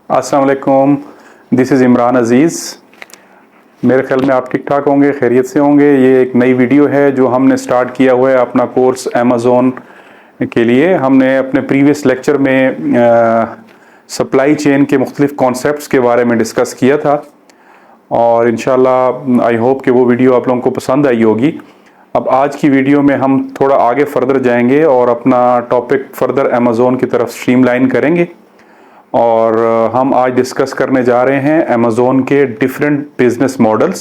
अस्सलाम वालेकुम, this is Imran अज़ीज़। मेरे ख्याल में आप ठीक ठाक होंगे, खैरियत से होंगे। ये एक नई वीडियो है जो हमने स्टार्ट किया हुआ है अपना कोर्स अमेज़ोन के लिए। हमने अपने प्रीवियस लेक्चर में सप्लाई चेन के मुख्तलिफ कॉन्सेप्ट्स के बारे में डिस्कस किया था और इंशाल्लाह आई होप कि वो वीडियो आप लोगों को पसंद आई होगी। अब आज की वीडियो में हम थोड़ा आगे फर्दर जाएंगे और अपना टॉपिक फर्दर अमेज़ोन की तरफ स्ट्रीमलाइन करेंगे और हम आज डिस्कस करने जा रहे हैं अमेज़ोन के डिफरेंट बिजनेस मॉडल्स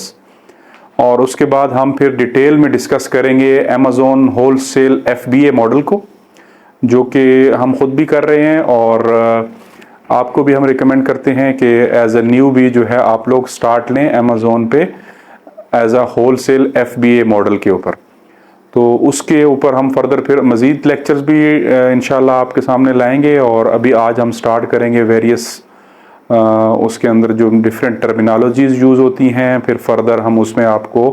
और उसके बाद हम फिर डिटेल में डिस्कस करेंगे अमेज़ोन होलसेल FBA मॉडल को, जो कि हम खुद भी कर रहे हैं और आपको भी हम रिकमेंड करते हैं कि एज अ न्यू भी जो है आप लोग स्टार्ट लें अमेज़ोन पे as a wholesale FBA model के ऊपर। तो उसके ऊपर हम फर्दर फिर मज़ीद लेक्चर्स भी इंशाल्लाह आपके सामने लाएंगे और अभी आज हम स्टार्ट करेंगे वेरियस उसके अंदर जो डिफरेंट टर्मिनोलॉजीज़ यूज़ होती हैं। फिर फर्दर हम उसमें आपको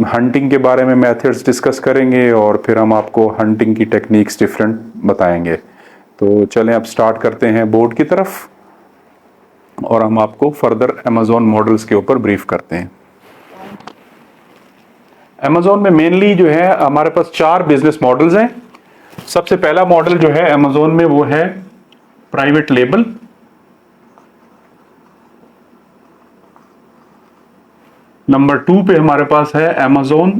हंटिंग के बारे में मेथड्स डिस्कस करेंगे और फिर हम आपको हंटिंग की टेक्निक्स डिफरेंट बताएंगे। तो चलें अब स्टार्ट करते हैं बोर्ड की तरफ और हम आपको फर्दर अमेज़ोन मॉडल्स के ऊपर ब्रीफ करते हैं। अमेज़ोन में मेनली जो है हमारे पास 4 बिजनेस मॉडल्स हैं। सबसे पहला मॉडल जो है अमेज़ोन में वो है प्राइवेट लेबल। नंबर 2 पे हमारे पास है अमेज़ोन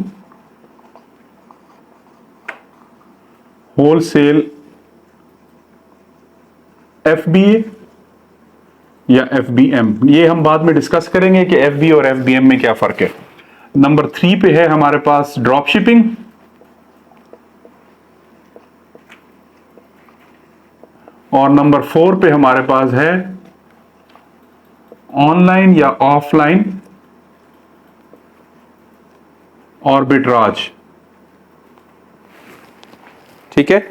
होलसेल FBA या FBM। ये हम बाद में डिस्कस करेंगे कि FBA और FBM में क्या फर्क है। नंबर 3 पे है हमारे पास ड्रॉप शिपिंग और नंबर 4 पे हमारे पास है ऑनलाइन या ऑफलाइन आर्बिट्राज। ठीक है,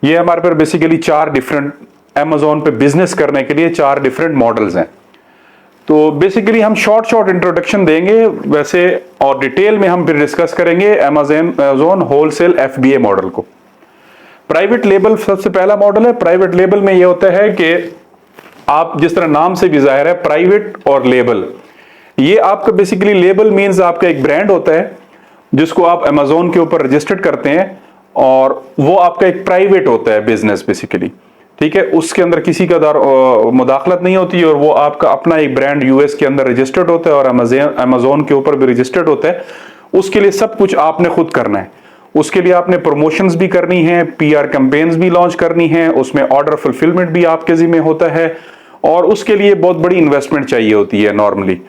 ये हमारे पर बेसिकली 4 डिफरेंट अमेज़ोन पे बिजनेस करने के लिए 4 डिफरेंट मॉडल्स हैं। तो बेसिकली हम शॉर्ट इंट्रोडक्शन देंगे वैसे और डिटेल में हम फिर डिस्कस करेंगे अमेज़ोन होलसेल FBA मॉडल को। प्राइवेट लेबल सबसे पहला मॉडल है। प्राइवेट लेबल में ये होता है कि आप जिस तरह नाम से भी जाहिर है प्राइवेट और लेबल, ये आपका बेसिकली लेबल मींस आपका एक ब्रांड होता है जिसको आप अमेज़ोन के ऊपर रजिस्टर्ड करते हैं और वो आपका एक प्राइवेट होता है बिजनेस बेसिकली। ठीक है, उसके अंदर किसी का मुदाखलत नहीं होती और वो आपका अपना एक ब्रांड US के अंदर रजिस्टर्ड होता है और अमेज़ोन के ऊपर भी रजिस्टर्ड होता है। उसके लिए सब कुछ आपने खुद करना है। उसके लिए आपने प्रमोशंस भी करनी है, PR कैंपेन्स भी लॉन्च करनी है, उसमें ऑर्डर फुलफिलमेंट भी आपके जिम्मे होता है और उसके लिए बहुत बड़ी इन्वेस्टमेंट चाहिए होती है नॉर्मली।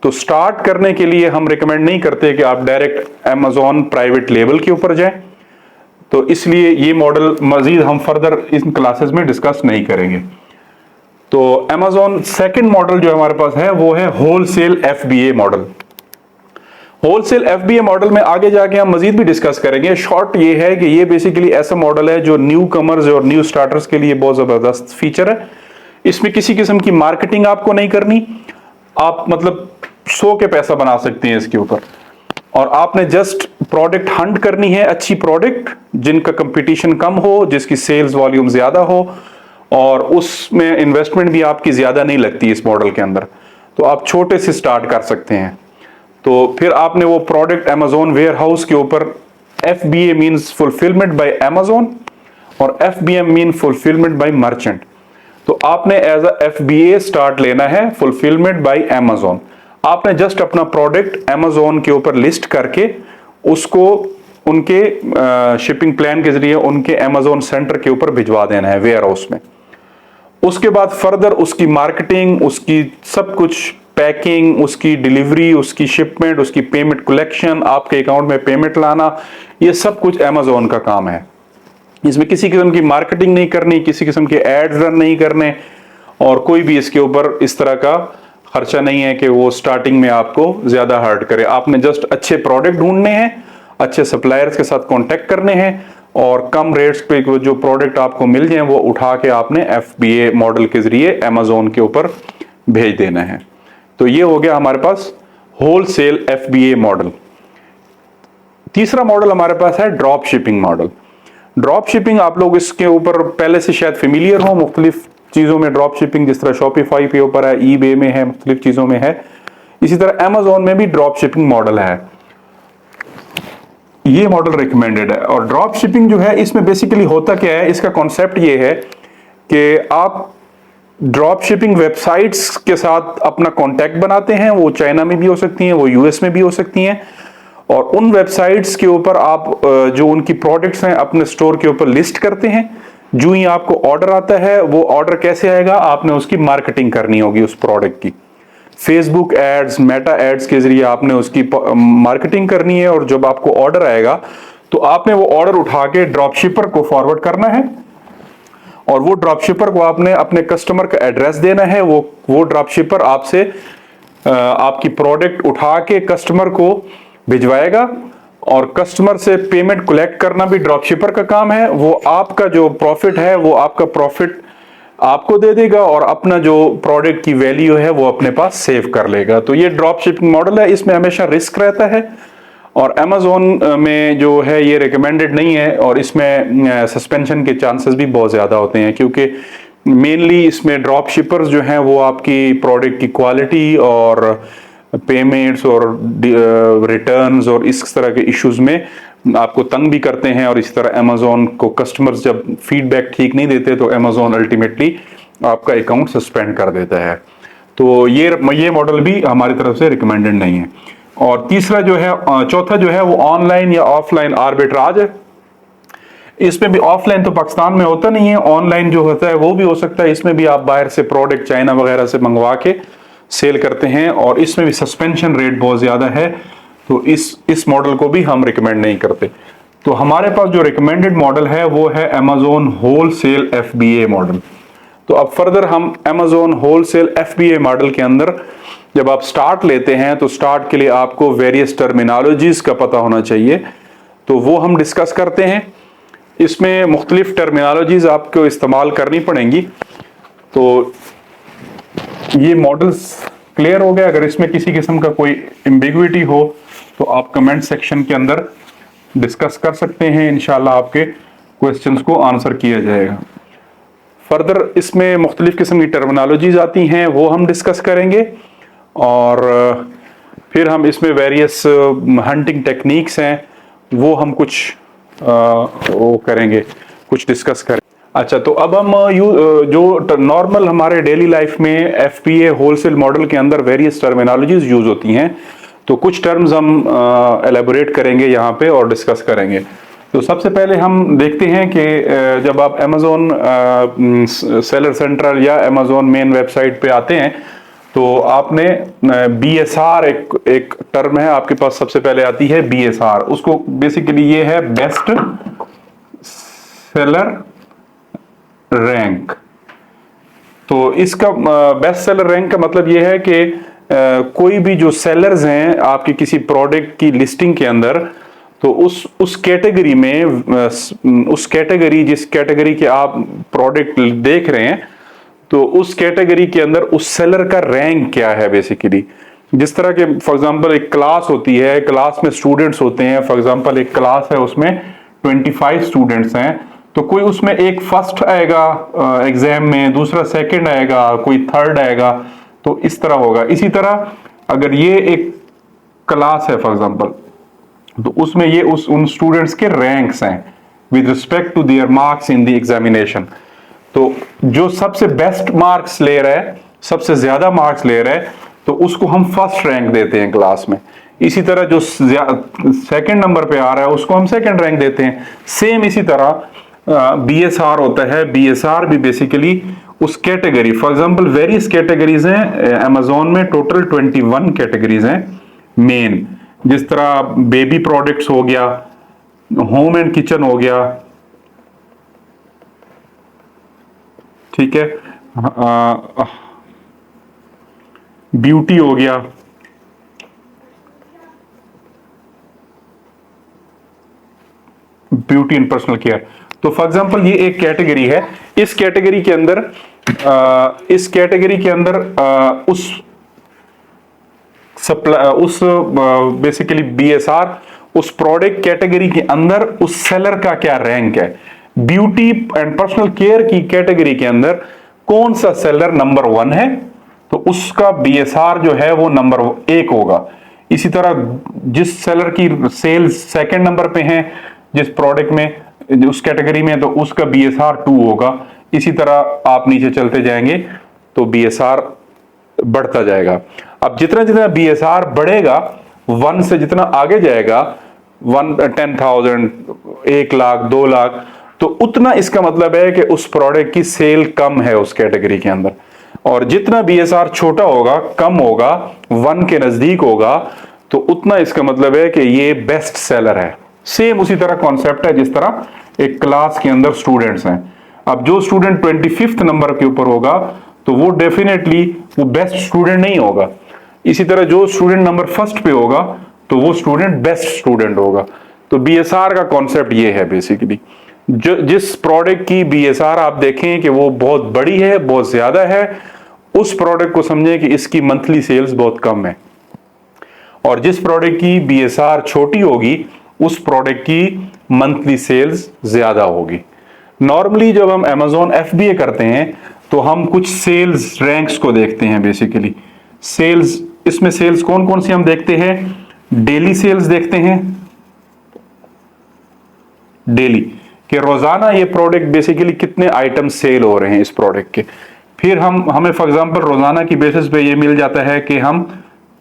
तो स्टार्ट करने के लिए हम रिकमेंड नहीं करते कि आप डायरेक्ट अमेज़ोन प्राइवेट लेबल के ऊपर जाएं। तो इसलिए ये मॉडल मजीद हम फर्दर इन क्लासेस में डिस्कस नहीं करेंगे। तो अमेज़ोन सेकंड मॉडल जो हमारे पास है वो है wholesale FBA model. Wholesale FBA model में आगे जाके हम मजीद भी डिस्कस करेंगे। शॉर्ट ये है कि ये बेसिकली ऐसा मॉडल है जो न्यू कमर्स और न्यू स्टार्टर्स के लिए बहुत जबरदस्त फीचर है। इसमें किसी किस्म की मार्केटिंग आपको नहीं करनी, आप मतलब 100 के पैसा बना सकते हैं इसके ऊपर और आपने जस्ट प्रोडक्ट हंट करनी है, अच्छी प्रोडक्ट जिनका कंपटीशन कम हो, जिसकी सेल्स वॉल्यूम ज्यादा हो और उसमें इन्वेस्टमेंट भी आपकी ज्यादा नहीं लगती इस मॉडल के अंदर। तो आप छोटे से स्टार्ट कर सकते हैं। तो फिर आपने वो प्रोडक्ट अमेज़ोन वेयर हाउस के ऊपर, FBA means fulfilment bye Amazon और FBM mean fulfilment bye merchant. तो आपने एज अ FBA स्टार्ट लेना है, फुलफिलमेंट बाय अमेज़ोन। आपने जस्ट अपना प्रोडक्ट अमेज़ोन के ऊपर लिस्ट करके उसको उनके शिपिंग प्लान के जरिए उनके अमेज़ोन सेंटर के ऊपर भिजवा देना है वेयर हाउस में। उसके बाद फर्दर उसकी मार्केटिंग, उसकी सब कुछ पैकिंग, उसकी डिलीवरी, उसकी शिपमेंट, उसकी पेमेंट कलेक्शन, आपके अकाउंट में पेमेंट लाना, ये सब कुछ अमेज़ोन का काम है। इसमें किसी किस्म की मार्केटिंग नहीं करनी, किसी किस्म के एड रन नहीं करने और कोई भी इसके ऊपर इस तरह का खर्चा नहीं है कि वो स्टार्टिंग में आपको ज्यादा हर्ट करे। आपने जस्ट अच्छे प्रोडक्ट ढूंढने हैं, अच्छे सप्लायर्स के साथ कांटेक्ट करने हैं और कम रेट्स पे जो प्रोडक्ट आपको मिल जाए वो उठा के आपने FBA मॉडल के जरिए अमेज़ोन के ऊपर भेज देना है। तो ये हो गया हमारे पास होलसेल FBA मॉडल। तीसरा मॉडल हमारे पास है drop shipping model. Drop shipping आप लोग इसके ऊपर पहले से शायद फेमिलियर हो, मुख्तलिफ चीज़ों में ड्रॉप शिपिंग, जिस तरह शॉपिफाई पे ऊपर है, ईबे में है, मुख्तलिफ चीज़ों में है, इसी तरह अमेजोन में भी ड्रॉप शिपिंग मॉडल है। ये मॉडल रिकमेंडेड है। और ड्रॉप शिपिंग जो है, इसमें बेसिकली होता क्या है, इसका कॉन्सेप्ट ये है कि आप ड्रॉप शिपिंग वेबसाइट्स के साथ अपना कॉन्टैक्ट बनाते हैं, वो चाइना में भी हो सकती हैं, वो यूएस में भी हो सकती हैं, और उन वेबसाइट्स के ऊपर आप जो उनकी प्रोडक्ट्स हैं अपने स्टोर के ऊपर लिस्ट करते हैं। जो ही आपको ऑर्डर आता है, वो ऑर्डर कैसे आएगा, आपने उसकी मार्केटिंग करनी होगी उस प्रोडक्ट की, फेसबुक एड्स, मेटा एड्स के जरिए आपने उसकी मार्केटिंग करनी है। और जब आपको ऑर्डर आएगा तो आपने वो ऑर्डर उठा के ड्रॉप शिपर को फॉरवर्ड करना है, और वो ड्रॉप शिपर को आपने अपने कस्टमर का एड्रेस देना है। वो ड्रॉप शिपर आपसे आपकी प्रोडक्ट उठा के कस्टमर को भिजवाएगा, और कस्टमर से पेमेंट कलेक्ट करना भी ड्रॉप शिपर का काम है। वो आपका जो प्रॉफिट है, वो आपका प्रॉफिट आपको दे देगा, और अपना जो प्रोडक्ट की वैल्यू है वो अपने पास सेव कर लेगा। तो ये ड्रॉप शिपिंग मॉडल है, इसमें हमेशा रिस्क रहता है, और अमेजोन में जो है ये रिकमेंडेड नहीं है, और इसमें सस्पेंशन के चांसेस भी बहुत ज़्यादा होते हैं, क्योंकि मेनली इसमें ड्रॉप शिपर्स जो हैं वो आपकी प्रोडक्ट की क्वालिटी और पेमेंट्स और रिटर्न्स और इस तरह के इश्यूज में आपको तंग भी करते हैं। और इसी तरह अमेजोन को कस्टमर्स जब फीडबैक ठीक नहीं देते तो अमेजोन अल्टीमेटली आपका अकाउंट सस्पेंड कर देता है। तो ये मॉडल भी हमारी तरफ से रिकमेंडेड नहीं है। और तीसरा जो है, चौथा जो है, वो ऑनलाइन या ऑफलाइन आर्बिट्राज है। इसमें भी ऑफलाइन तो पाकिस्तान में होता नहीं है, ऑनलाइन जो होता है वो भी हो सकता है। इसमें भी आप बाहर से प्रोडक्ट चाइना वगैरह से मंगवा के सेल करते हैं, और इसमें भी सस्पेंशन रेट बहुत ज्यादा है, तो इस मॉडल को भी हम रिकमेंड नहीं करते। तो हमारे पास जो रिकमेंडेड मॉडल है वो है अमेजोन होलसेल FBA मॉडल। तो अब फर्दर हम अमेजोन होलसेल FBA मॉडल के अंदर जब आप स्टार्ट लेते हैं, तो स्टार्ट के लिए आपको वेरियस टर्मिनोलॉजीज का पता होना चाहिए, तो वो हम डिस्कस करते हैं। इसमें मुख्तलिफ टर्मिनोलॉजीज आपको इस्तेमाल करनी पड़ेंगी। तो ये मॉडल्स क्लियर हो गए। अगर इसमें किसी किस्म का कोई एम्बिग्विटी हो तो आप कमेंट सेक्शन के अंदर डिस्कस कर सकते हैं, इंशाल्लाह आपके क्वेश्चंस को आंसर किया जाएगा। फर्दर इसमें मुख्तलिफ किस्म की टर्मिनोलॉजीज आती हैं, वो हम डिस्कस करेंगे, और फिर हम इसमें वेरियस हंटिंग टेक्निक्स हैं वो हम कुछ वो करेंगे, कुछ डिस्कस करें। अच्छा, तो अब हम जो नॉर्मल हमारे डेली लाइफ में FBA होलसेल मॉडल के अंदर वेरियस टर्मिनोलॉजीज यूज होती हैं, तो कुछ टर्म्स हम एलेबोरेट करेंगे यहाँ पे और डिस्कस करेंगे। तो सबसे पहले हम देखते हैं कि जब आप अमेजोन सेलर सेंट्रल या अमेजोन मेन वेबसाइट पे आते हैं, तो आपने BSR एक टर्म है आपके पास, सबसे पहले आती है BSR। उसको बेसिकली ये है बेस्ट सेलर रैंक। तो इसका बेस्ट सेलर रैंक का मतलब ये है कि कोई भी जो सेलर्स हैं आपकी किसी प्रोडक्ट की लिस्टिंग के अंदर, तो उस कैटेगरी में, उस कैटेगरी जिस कैटेगरी के आप प्रोडक्ट देख रहे हैं, तो उस कैटेगरी के अंदर उस सेलर का रैंक क्या है बेसिकली। जिस तरह के फॉर एग्जांपल एक क्लास होती है, क्लास में स्टूडेंट्स होते हैं, फॉर एग्जांपल एक क्लास है उसमें 25 स्टूडेंट्स हैं, तो कोई उसमें एक फर्स्ट आएगा एग्जाम में, दूसरा सेकंड आएगा, कोई थर्ड आएगा, तो इस तरह होगा। इसी तरह अगर ये एक क्लास है फॉर एग्जांपल, तो उसमें ये उन स्टूडेंट्स के रैंक्स हैं with respect to their marks in the examination. तो जो सबसे बेस्ट मार्क्स ले रहा है, सबसे ज्यादा मार्क्स ले रहा है, तो उसको हम फर्स्ट रैंक देते हैं क्लास में। इसी तरह जो सेकंड नंबर पे आ रहा है उसको हम सेकंड रैंक देते हैं। सेम इसी तरह BSR होता है। BSR भी बेसिकली उस category, for example various categories हैं अमेजोन में, टोटल 21 कैटेगरीज हैं मेन। जिस तरह बेबी प्रोडक्ट्स हो गया, होम एंड किचन हो गया, ठीक है, ब्यूटी हो गया, ब्यूटी एंड पर्सनल केयर। तो फॉर एग्जांपल ये एक कैटेगरी है। इस कैटेगरी के अंदर उस बेसिकली BSR उस प्रोडक्ट कैटेगरी के अंदर उस सेलर का क्या रैंक है। ब्यूटी एंड पर्सनल केयर की कैटेगरी के अंदर कौन सा सेलर नंबर 1 है तो उसका बीएसआर जो है वो नंबर 1 होगा। इसी तरह जिस सेलर की सेल्स सेकंड नंबर पे है जिस प्रोडक्ट में उस कैटेगरी में, तो उसका बीएसआर 2 होगा। इसी तरह आप नीचे चलते जाएंगे तो बीएसआर बढ़ता जाएगा। अब जितना जितना बीएसआर बढ़ेगा 1 से जितना आगे जाएगा 10,000, 1 लाख, 2 लाख, तो उतना इसका मतलब है कि उस प्रोडक्ट की सेल कम है उस कैटेगरी के अंदर। और जितना बीएसआर छोटा होगा, कम होगा, 1 के नजदीक होगा, तो उतना इसका मतलब है कि ये बेस्ट सेलर है। सेम उसी तरह कॉन्सेप्ट है जिस तरह एक क्लास के अंदर स्टूडेंट्स हैं। अब जो स्टूडेंट 25th नंबर के ऊपर होगा तो वो डेफिनेटली वो बेस्ट स्टूडेंट नहीं होगा। इसी तरह जो स्टूडेंट नंबर फर्स्ट पे होगा तो वो स्टूडेंट बेस्ट स्टूडेंट होगा। तो बीएसआर का कॉन्सेप्ट ये है बेसिकली। जिस प्रोडक्ट की बीएसआर आप देखें कि वो बहुत बड़ी है, बहुत ज्यादा है, उस प्रोडक्ट को समझें कि इसकी मंथली सेल्स बहुत कम है। और जिस प्रोडक्ट की बीएसआर छोटी होगी उस प्रोडक्ट की मंथली सेल्स ज्यादा होगी। नॉर्मली जब हम Amazon FBA करते हैं तो हम कुछ सेल्स रैंक्स को देखते हैं बेसिकली। सेल्स, इसमें सेल्स कौन कौन सी हम देखते हैं? डेली सेल्स देखते हैं, डेली कि रोजाना ये प्रोडक्ट बेसिकली कितने आइटम सेल हो रहे हैं इस प्रोडक्ट के। फिर हमें फॉर एग्जांपल रोजाना की बेसिस पे ये मिल जाता है कि हम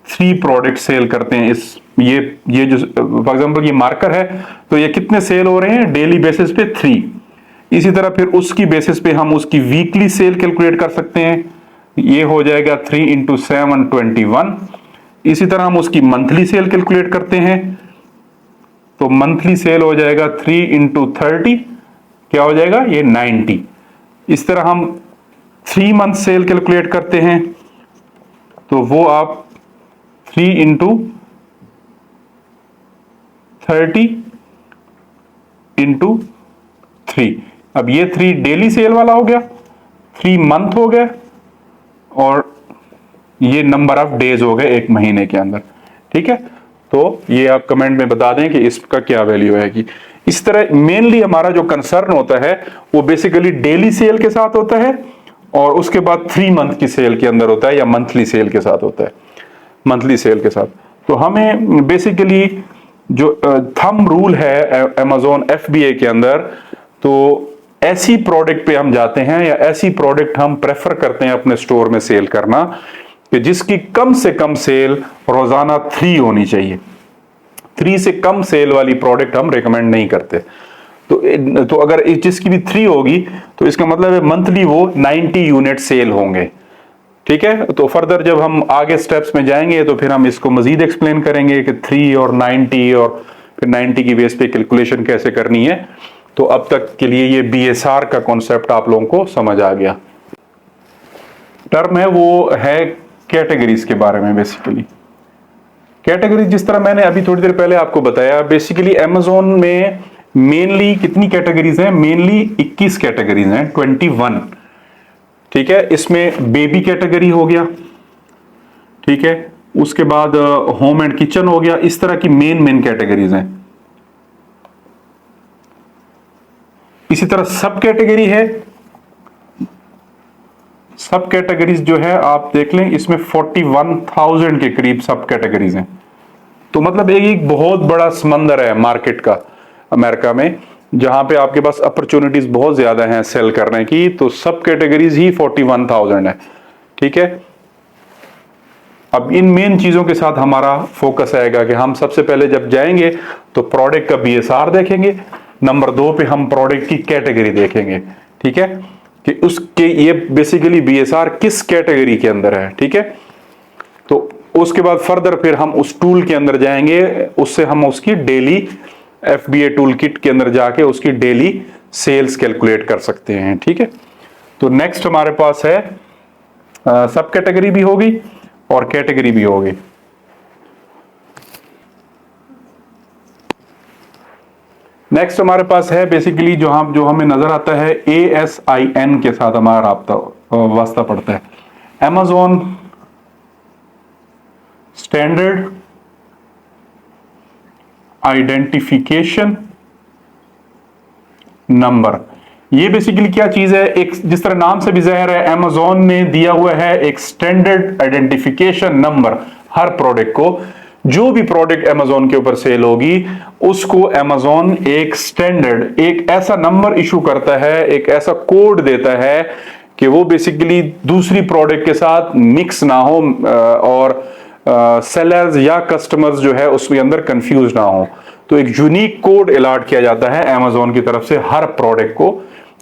3 प्रोडक्ट सेल करते हैं। इस ये जो फॉर एग्जांपल ये मार्कर है तो ये कितने सेल हो रहे हैं डेली बेसिस पे? 3। इसी तरह फिर उसकी बेसिस पे हम उसकी वीकली सेल कैलकुलेट कर सकते हैं, ये हो जाएगा 3 × 7 21। इसी तरह हम उसकी मंथली सेल कैलकुलेट करते हैं तो मंथली सेल हो जाएगा 3 × 30, क्या हो जाएगा ये 90। इस तरह हम 3 मंथ सेल कैलकुलेट करते हैं तो वो आप 3 × 30 × 3। अब ये 3 डेली सेल वाला हो गया, 3 मंथ हो गया, और ये नंबर ऑफ डेज हो गए एक महीने के अंदर। ठीक है, तो ये आप कमेंट में बता दें कि इसका क्या वैल्यू आएगी। इस तरह मेनली हमारा जो कंसर्न होता है वो बेसिकली डेली सेल के साथ होता है और उसके बाद 3 मंथ की सेल के अंदर होता है या मंथली सेल के साथ होता है, मंथली सेल के साथ। तो हमें बेसिकली जो थंब रूल है Amazon FBA के अंदर, तो ऐसी प्रोडक्ट पे हम जाते हैं या ऐसी प्रोडक्ट हम प्रेफर करते हैं अपने स्टोर में सेल करना कि जिसकी कम से कम सेल रोजाना 3 होनी चाहिए। 3 से कम सेल वाली प्रोडक्ट हम रेकमेंड नहीं करते। तो अगर जिसकी भी 3 होगी तो इसका मतलब है मंथली वो 90 यूनिट सेल होंगे। ठीक है, तो फर्दर जब हम आगे स्टेप्स में जाएंगे तो फिर हम इसको मजीद एक्सप्लेन करेंगे कि 3 और 90 और फिर 90 की बेस पे कैलकुलेशन कैसे करनी है। तो अब तक के लिए ये बीएसआर का कॉन्सेप्ट आप लोगों को समझ आ गया। टर्म है वो है कैटेगरीज के बारे में। बेसिकली कैटेगरीज जिस तरह मैंने अभी थोड़ी देर पहले आपको बताया, बेसिकली Amazon में मेनली कितनी कैटेगरीज हैं? मेनली 21 कैटेगरीज हैं, 21। ठीक है, इसमें बेबी कैटेगरी हो गया, ठीक है, उसके बाद होम एंड किचन हो गया। इस तरह की मेन कैटेगरीज हैं। इसी तरह सब कैटेगरी है। सब कैटेगरीज जो है आप देख लें, इसमें 41,000 के करीब सब कैटेगरीज हैं। तो मतलब एक बहुत बड़ा समंदर है मार्केट का अमेरिका में, जहां पे आपके पास अपॉर्चुनिटीज बहुत ज्यादा हैं सेल करने की। तो सब कैटेगरीज ही 41,000 है। ठीक है, अब इन मेन चीजों के साथ हमारा फोकस आएगा कि हम सबसे पहले जब जाएंगे तो प्रोडक्ट का बीएसआर देखेंगे, नंबर 2 पे हम प्रोडक्ट की कैटेगरी देखेंगे। ठीक है, कि उसके ये बेसिकली बीएसआर किस कैटेगरी के अंदर है। ठीक है, तो उसके बाद फर्दर फिर हम उस टूल के अंदर जाएंगे, उससे हम उसकी डेली FBA टूल किट के अंदर जाके उसकी डेली सेल्स कैलकुलेट कर सकते हैं। ठीक है, तो नेक्स्ट हमारे पास है सब कैटेगरी भी होगी और कैटेगरी भी होगी। नेक्स्ट हमारे पास है बेसिकली जो हमें नजर आता है ASIN के साथ हमारा वास्ता पड़ता है, Amazon स्टैंडर्ड आइडेंटिफिकेशन नंबर। ये बेसिकली क्या चीज है, एक जिस तरह नाम से भी ज़ाहिर है, अमेजोन ने दिया हुआ है एक स्टैंडर्ड आइडेंटिफिकेशन नंबर हर प्रोडक्ट को। जो भी प्रोडक्ट अमेजोन के ऊपर सेल होगी उसको अमेजोन एक स्टैंडर्ड, एक ऐसा नंबर इशू करता है, एक ऐसा कोड देता है कि वो बेसिकली दूसरी प्रोडक्ट के साथ मिक्स ना हो और सेलर्स या कस्टमर्स जो है उसके अंदर कंफ्यूज ना हो। तो एक यूनिक कोड अलॉट किया जाता है अमेजोन की तरफ से हर प्रोडक्ट को।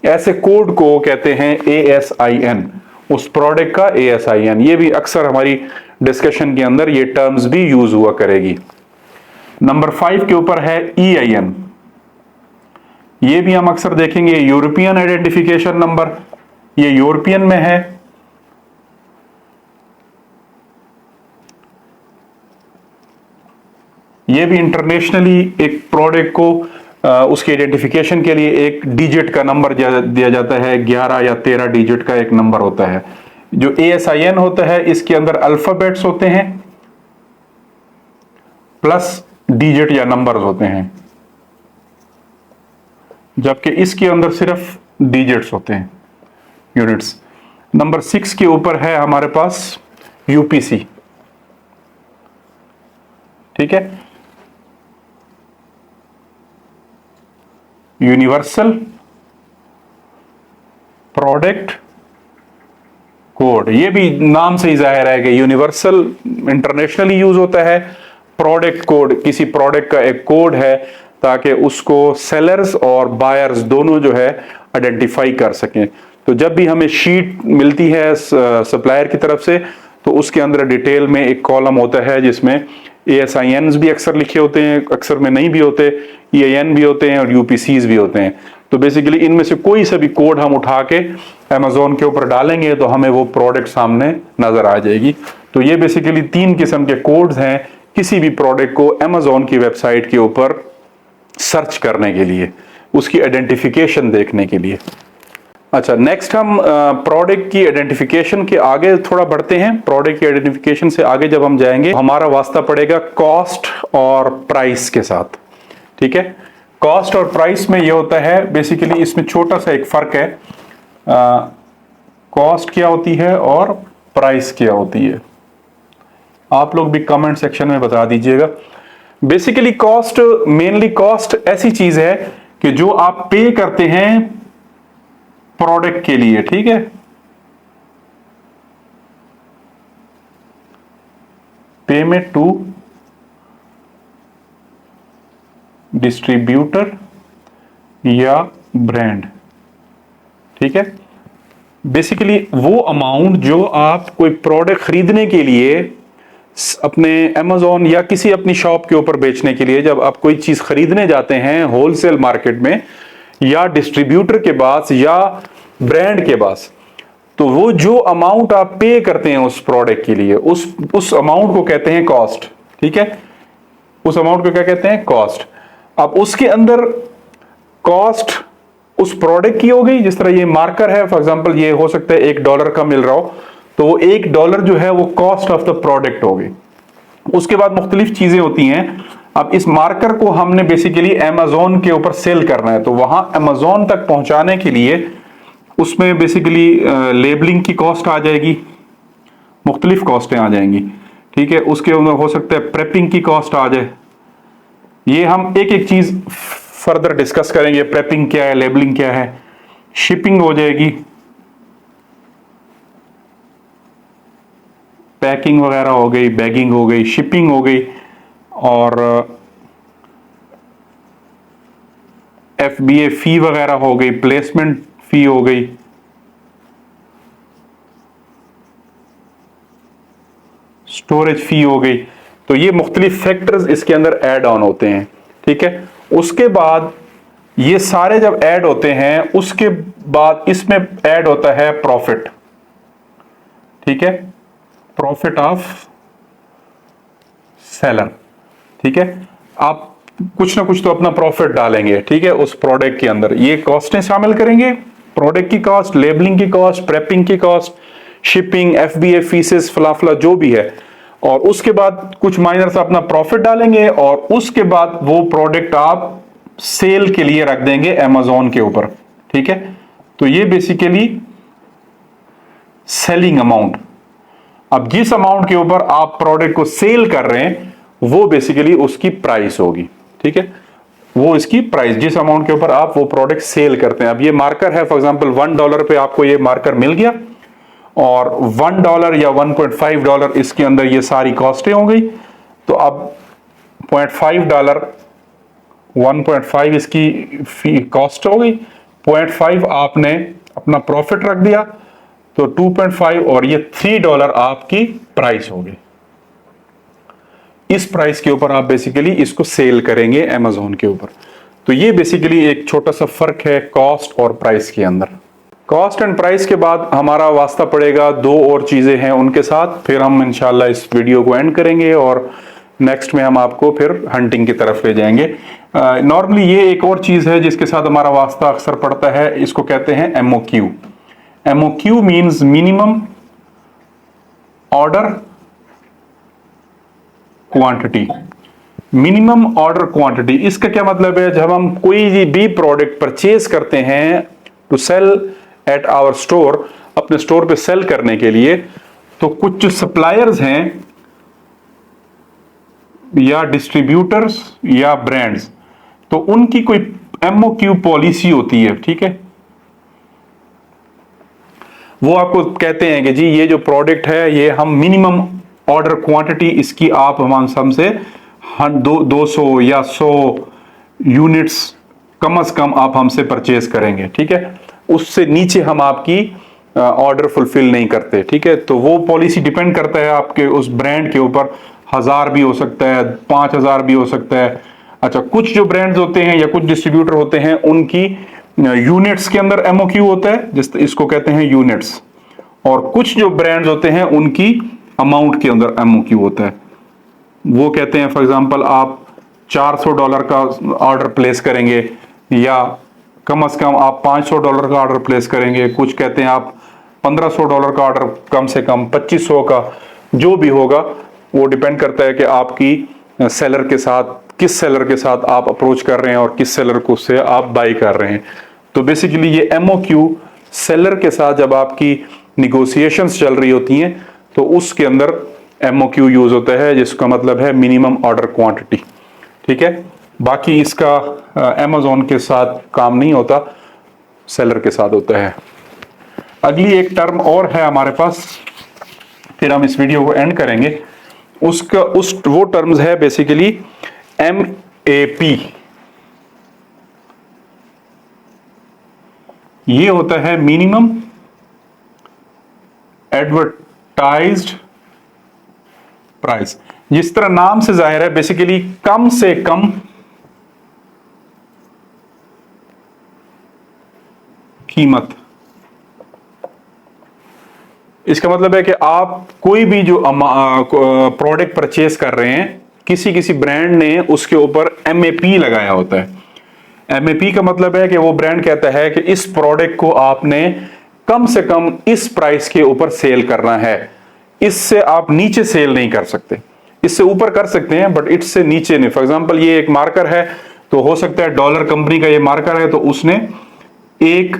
ऐसे कोड को कहते हैं ASIN, उस प्रोडक्ट का ASIN। ये भी अक्सर हमारी डिस्कशन के अंदर ये टर्म्स भी यूज हुआ करेगी। नंबर 5 के ऊपर है EIN। ये भी हम अक्सर देखेंगे, यूरोपियन आइडेंटिफिकेशन नंबर, ये यूरोपियन में है। ये भी इंटरनेशनली एक प्रोडक्ट को उसके आइडेंटिफिकेशन के लिए एक डिजिट का नंबर दिया जाता है, 11 या 13 डिजिट का एक नंबर होता है। जो ASIN होता है इसके अंदर अल्फाबेट्स होते हैं प्लस डिजिट या नंबर्स होते हैं, जबकि इसके अंदर सिर्फ डिजिट्स होते हैं, यूनिट्स। नंबर 6 के ऊपर है हमारे पास UPC, ठीक है, यूनिवर्सल प्रोडक्ट कोड। ये भी नाम से ही जाहिर है कि यूनिवर्सल इंटरनेशनली यूज होता है। प्रोडक्ट कोड किसी प्रोडक्ट का एक कोड है ताकि उसको सेलर्स और बायर्स दोनों जो है आइडेंटिफाई कर सकें। तो जब भी हमें शीट मिलती है सप्लायर की तरफ से तो उसके अंदर डिटेल में एक कॉलम होता है जिसमें ASINs भी अक्सर लिखे होते हैं, अक्सर में नहीं भी होते, EIN भी होते हैं और UPCs भी होते हैं। तो बेसिकली इनमें से कोई सा भी कोड हम उठा के अमेजोन के ऊपर डालेंगे तो हमें वो प्रोडक्ट सामने नजर आ जाएगी। तो ये बेसिकली 3 किस्म के कोड्स हैं किसी भी प्रोडक्ट को अमेजोन की वेबसाइट के ऊपर सर्च करने के लिए, उसकी आइडेंटिफिकेशन देखने के लिए। अच्छा, नेक्स्ट हम प्रोडक्ट की आइडेंटिफिकेशन के आगे थोड़ा बढ़ते हैं। प्रोडक्ट की आइडेंटिफिकेशन से आगे जब हम जाएंगे हमारा वास्ता पड़ेगा कॉस्ट और प्राइस के साथ, ठीक है। कॉस्ट और प्राइस में ये होता है बेसिकली, इसमें छोटा सा एक फर्क है, कॉस्ट क्या होती है और प्राइस क्या होती है। आप लोग भी कमेंट सेक्शन में बता दीजिएगा। बेसिकली कॉस्ट, मेनली कॉस्ट ऐसी चीज है कि जो आप पे करते हैं प्रोडक्ट के लिए, ठीक है, पेमेंट टू डिस्ट्रीब्यूटर या ब्रांड, ठीक है। बेसिकली वो अमाउंट जो आप कोई प्रोडक्ट खरीदने के लिए अपने अमेजोन या किसी अपनी शॉप के ऊपर बेचने के लिए, जब आप कोई चीज खरीदने जाते हैं होलसेल मार्केट में या डिस्ट्रीब्यूटर के पास या ब्रांड के पास, तो वो जो अमाउंट आप पे करते हैं उस प्रोडक्ट के लिए, उस अमाउंट को कहते हैं कॉस्ट, ठीक है। उस अमाउंट को क्या कहते हैं? कॉस्ट। अब उसके अंदर कॉस्ट उस प्रोडक्ट की हो गई, जिस तरह ये मार्कर है फॉर एग्जांपल, ये हो सकता है $1 का मिल रहा हो, तो वो $1 जो है वो कॉस्ट ऑफ द प्रोडक्ट हो गई। उसके बाद मुख्तलिफ चीजें होती हैं। अब इस मार्कर को हमने बेसिकली अमेजोन के ऊपर सेल करना है, तो वहां अमेजोन तक पहुंचाने के लिए उसमें बेसिकली लेबलिंग की कॉस्ट आ जाएगी, मुख्तलिफ कॉस्टें आ जाएंगी, ठीक है। उसके अंदर हो सकता है प्रेपिंग की कॉस्ट आ जाए। ये हम एक एक चीज फर्दर डिस्कस करेंगे, प्रेपिंग क्या है, लेबलिंग क्या है। शिपिंग हो जाएगी, पैकिंग वगैरह हो गई, बैगिंग हो गई, शिपिंग हो गई, और FBA फी वगैरह हो गई, प्लेसमेंट फी हो गई, स्टोरेज फी हो गई। तो ये मुख्तलिफ फैक्टर्स इसके अंदर ऐड ऑन होते हैं, ठीक है। उसके बाद ये सारे जब ऐड होते हैं उसके बाद इसमें ऐड होता है प्रॉफिट, ठीक है, प्रॉफिट ऑफ सेलर, ठीक है। आप कुछ ना कुछ तो अपना प्रॉफिट डालेंगे, ठीक है, उस प्रोडक्ट के अंदर। ये कॉस्टें शामिल करेंगे, प्रोडक्ट की कॉस्ट, लेबलिंग की कॉस्ट, प्रेपिंग की कॉस्ट, शिपिंग, FBA फीसेस, फलाफला जो भी है, और उसके बाद कुछ माइनर सा अपना प्रॉफिट डालेंगे, और उसके बाद वो प्रोडक्ट आप सेल के लिए रख देंगे अमेजोन के ऊपर, ठीक है। तो ये बेसिकली सेलिंग अमाउंट। अब जिस अमाउंट के ऊपर आप प्रोडक्ट को सेल कर रहे हैं वो बेसिकली उसकी प्राइस होगी, ठीक है, वो इसकी प्राइस, जिस अमाउंट के ऊपर आप वो प्रोडक्ट सेल करते हैं। अब ये मार्कर है, फॉर एग्जांपल $1 पे आपको ये मार्कर मिल गया और $1 या $1.5 इसके अंदर ये सारी कॉस्टें हो गई। तो अब $0.5 1.5 इसकी फी कॉस्ट हो गई, 0.5 आपने अपना प्रॉफिट रख दिया, तो 2.5 और ये $3 आपकी प्राइस होगी। इस प्राइस के ऊपर आप बेसिकली इसको सेल करेंगे अमेज़न के ऊपर। तो ये बेसिकली एक छोटा सा फर्क है कॉस्ट और प्राइस के अंदर। कॉस्ट एंड प्राइस के बाद हमारा वास्ता पड़ेगा दो और चीजें हैं उनके साथ, फिर हम इंशाल्लाह इस वीडियो को एंड करेंगे और नेक्स्ट में हम आपको फिर हंटिंग की तरफ ले जाएंगे। नॉर्मली ये एक और चीज है जिसके साथ हमारा वास्ता अक्सर पड़ता है, इसको कहते हैं MOQ। MOQ means minimum order quantity. Minimum order quantity इसका क्या मतलब है, जब हम कोई भी प्रोडक्ट परचेज करते हैं to sell at our store, अपने स्टोर पे सेल करने के लिए, तो कुछ जो सप्लायर्स हैं या डिस्ट्रीब्यूटर्स या ब्रांड्स, तो उनकी कोई MOQ पॉलिसी होती है, ठीक है। वो आपको कहते हैं कि जी ये जो प्रोडक्ट है ये हम मिनिमम ऑर्डर क्वांटिटी इसकी आप हमसे 200 या 100 यूनिट्स कम से कम आप हमसे परचेज करेंगे, ठीक है। उससे नीचे हम आपकी ऑर्डर फुलफिल नहीं करते, ठीक है। तो वो पॉलिसी डिपेंड करता है आपके उस ब्रांड के ऊपर, 1000 भी हो सकता है, 5000 भी हो सकता है। अच्छा, कुछ जो ब्रांड्स होते हैं या कुछ डिस्ट्रीब्यूटर होते हैं उनकी यूनिट्स के अंदर MOQ होता है, जिस इसको कहते हैं यूनिट्स, और कुछ जो ब्रांड्स होते हैं उनकी अमाउंट के अंदर MOQ होता है। वो कहते हैं फॉर एग्जांपल आप $400 का ऑर्डर प्लेस करेंगे या कम से कम आप $500 का ऑर्डर प्लेस करेंगे, कुछ कहते हैं आप $1500 का ऑर्डर, कम से कम 2500 का, जो भी होगा वो डिपेंड करता है कि आपकी सेलर के साथ, किस सेलर के साथ आप अप्रोच कर रहे हैं और किस सेलर को से आप बाई कर रहे हैं। तो बेसिकली ये MOQ सेलर के साथ जब आपकी निगोशिएशंस चल रही होती हैं तो उसके अंदर MOQ यूज होता है, जिसका मतलब है मिनिमम ऑर्डर क्वांटिटी, ठीक है। बाकी इसका Amazon के साथ काम नहीं होता, सेलर के साथ होता है। अगली एक टर्म और है हमारे पास, फिर हम इस वीडियो को एंड करेंगे। वो टर्म्स है बेसिकली MAP। ये होता है मिनिमम एडवर्टाइज्ड प्राइस। जिस तरह नाम से जाहिर है, बेसिकली कम से कम कीमत। इसका मतलब है कि आप कोई भी जो प्रोडक्ट परचेज कर रहे हैं, किसी ब्रांड ने उसके ऊपर MAP लगाया होता है। MAP का मतलब है कि वो ब्रांड कहता है कि इस प्रोडक्ट को आपने कम से कम इस प्राइस के ऊपर सेल करना है, इससे आप नीचे सेल नहीं कर सकते। इससे ऊपर कर सकते हैं बट इससे नीचे नहीं। फॉर एग्जांपल ये एक मार्कर है, तो हो सकता है डॉलर कंपनी का ये मार्कर है, तो उसने एक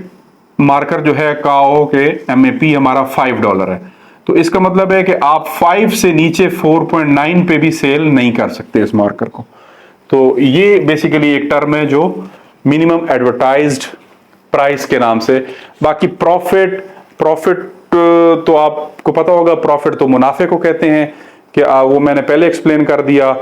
मार्कर जो है काओ के MAP हमारा $5 है, तो इसका मतलब है कि आप 5 से नीचे 4.9 पे भी सेल नहीं कर सकते इस मार्कर को। तो ये बेसिकली एक टर्म है जो मिनिमम एडवर्टाइज्ड प्राइस के नाम से। बाकी प्रॉफिट तो आपको पता होगा, प्रॉफिट तो मुनाफे को कहते हैं कि वो मैंने पहले एक्सप्लेन कर दिया।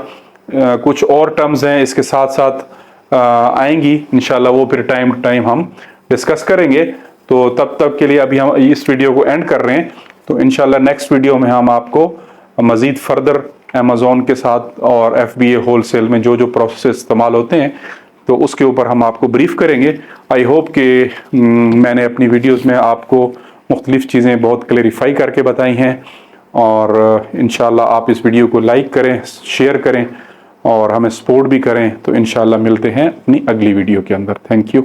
कुछ और टर्म्स हैं इसके साथ साथ आएंगी इंशाल्लाह, वो फिर टाइम टू टाइम हम डिस्कस करेंगे। तो तब तक के लिए अभी हम इस वीडियो को एंड कर रहे हैं, तो इंशाल्लाह नेक्स्ट वीडियो में हम आपको मजीद फर्दर Amazon के साथ और FBA होलसेल में जो प्रोसेस इस्तेमाल होते हैं तो उसके ऊपर हम आपको ब्रीफ करेंगे। आई होप कि मैंने अपनी वीडियोस में आपको मुख्तलिफ चीज़ें बहुत क्लेरिफाई करके बताई हैं, और इंशाल्लाह आप इस वीडियो को लाइक करें, शेयर करें और हमें सपोर्ट भी करें। तो इंशाल्लाह मिलते हैं अपनी अगली वीडियो के अंदर। Thank you.